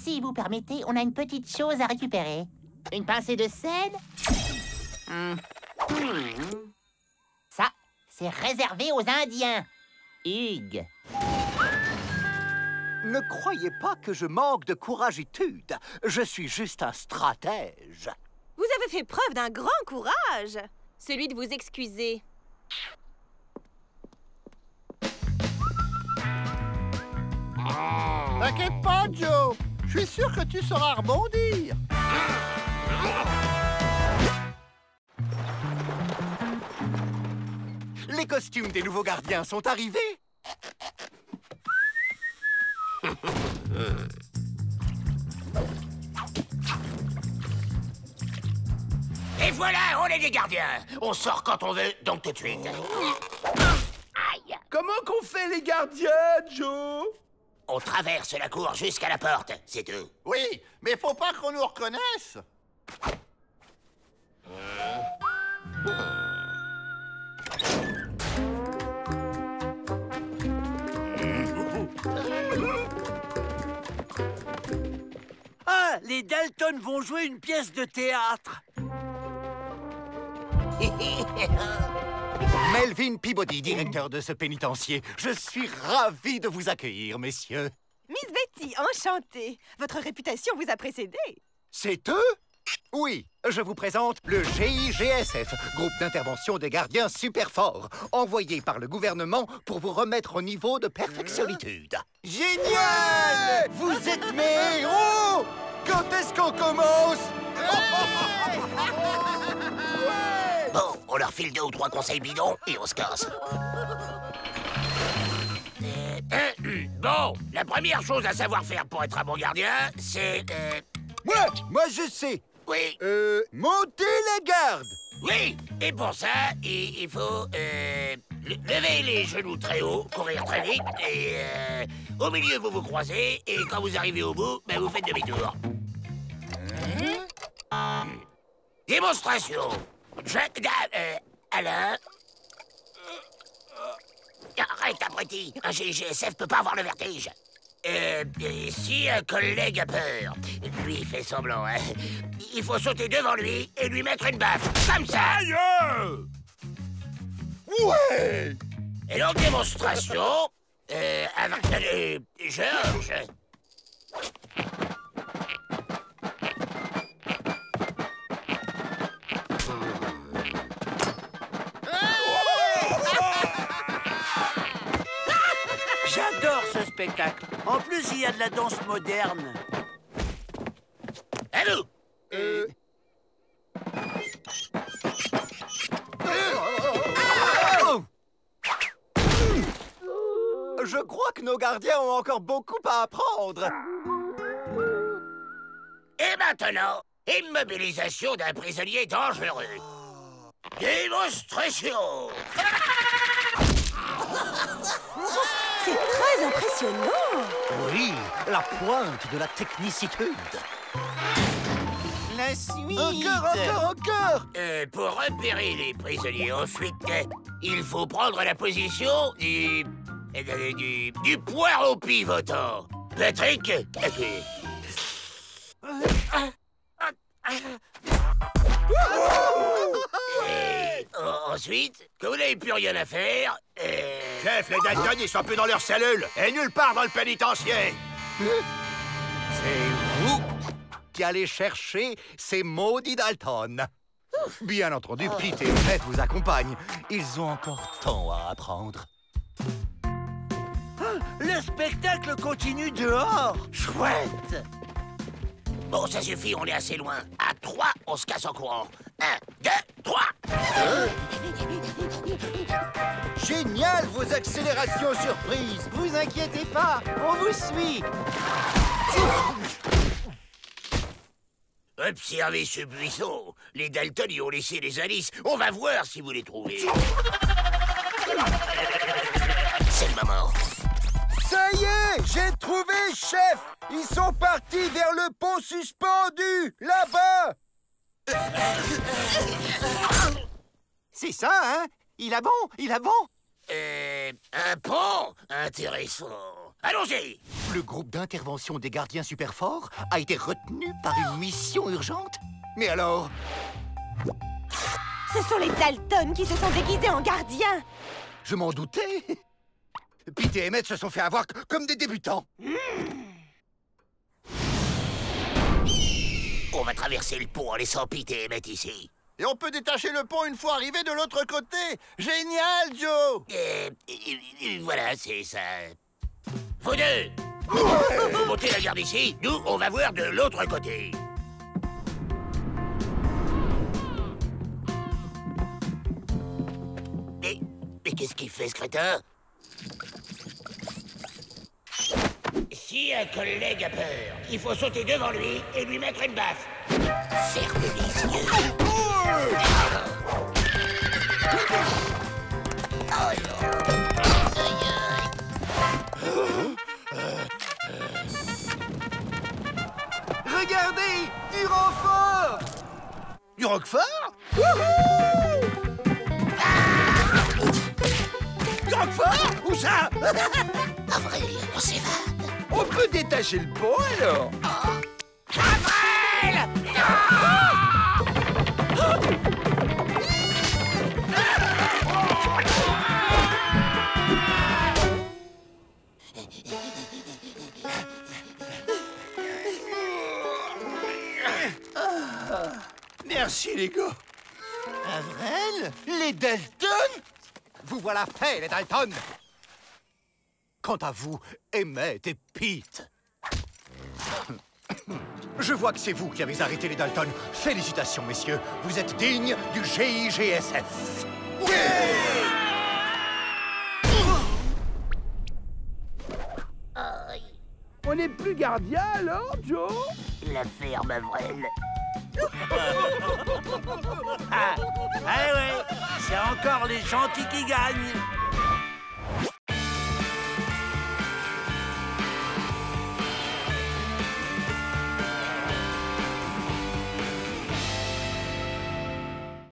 Si vous permettez, on a une petite chose à récupérer. Une pincée de sel. Ça, c'est réservé aux Indiens. Hugues. Ne croyez pas que je manque de couragitude. Je suis juste un stratège. Vous avez fait preuve d'un grand courage. Celui de vous excuser. T'inquiète pas, Joe. Je suis sûr que tu sauras rebondir. Les costumes des nouveaux gardiens sont arrivés. Et voilà, on est des gardiens. On sort quand on veut, donc tout de suite. Aïe! Comment qu'on fait les gardiens, Joe? On traverse la cour jusqu'à la porte, c'est tout. Oui, mais faut pas qu'on nous reconnaisse. Ah, les Dalton vont jouer une pièce de théâtre. Melvin Peabody, directeur de ce pénitencier. Je suis ravi de vous accueillir, messieurs. Miss Betty, enchantée. Votre réputation vous a précédé. C'est eux? Oui, je vous présente le GIGSF, groupe d'intervention des gardiens super forts, envoyé par le gouvernement pour vous remettre au niveau de perfectionnitude. Génial! Vous êtes mes héros! Quand est-ce qu'on commence? Bon, on leur file 2 ou 3 conseils bidons et on se casse. Bon, la première chose à savoir faire pour être un bon gardien, c'est... Moi je sais. Oui. Monter la garde. Oui, et pour ça, il faut lever les genoux très haut, courir très vite, et au milieu vous vous croisez, et quand vous arrivez au bout, ben, vous faites demi-tour. Démonstration. Alain. Arrête, abruti. Un GIGSF peut pas avoir le vertige. Si un collègue a peur, lui il fait semblant, hein, il faut sauter devant lui et lui mettre une baffe, comme ça. Aïe! Ouais! Et donc, démonstration, avec Georges. J'adore ce spectacle. En plus, il y a de la danse moderne. À vous. Je crois que nos gardiens ont encore beaucoup à apprendre. Et maintenant, immobilisation d'un prisonnier dangereux. Démonstration. C'est très impressionnant. Oui, la pointe de la technicitude. La suite. Encore. Pour repérer les prisonniers ensuite, il faut prendre la position du poireau pivotant. Patrick, appuie. Et ensuite, quand vous n'avez plus rien à faire... Chef, les Dalton, ils sont plus dans leur cellule et nulle part dans le pénitencier. C'est vous qui allez chercher ces maudits Dalton. Bien entendu, Pete et Emmett vous accompagnent. Ils ont encore tant à apprendre. Le spectacle continue dehors. Chouette. Bon, ça suffit, on est assez loin. À 3, on se casse en courant. 1, 2, 3. Génial, vos accélérations surprises. Vous inquiétez pas, on vous suit. Observez ce buisson. Les Dalton y ont laissé les indices. On va voir si vous les trouvez. C'est le moment. Ça y est, j'ai trouvé, chef. Ils sont partis vers le pont suspendu, là-bas. C'est ça, hein? Il a bon. Un pont? Intéressant. Allons-y. Le groupe d'intervention des gardiens super forts a été retenu par une mission urgente. Mais alors? Ce sont les Dalton qui se sont déguisés en gardiens. Je m'en doutais. Pete et Emmett se sont fait avoir comme des débutants. On va traverser le pont en laissant Pete et Emmett ici. Et on peut détacher le pont une fois arrivé de l'autre côté. Génial, Joe. Voilà, c'est ça. Vous deux, vous montez la garde ici. Nous, on va voir de l'autre côté. Mais qu'est-ce qu'il fait, ce crétin? Si un collègue a peur, il faut sauter devant lui et lui mettre une baffe. Ferme les yeux. Regardez, du renfort. Du Roquefort? Du Roquefort? Où ça? Avril, on s'évade. On peut détacher le pont, alors. Avril! Merci, les gars. Avrel? Les Dalton? Vous voilà fait, les Dalton! Quant à vous, Emmett et Pete, je vois que c'est vous qui avez arrêté les Dalton. Félicitations, messieurs. Vous êtes dignes du GIGSF. Oui! On n'est plus gardien alors, Joe? La ferme Avrel. Ah ouais, c'est encore les gentils qui gagnent.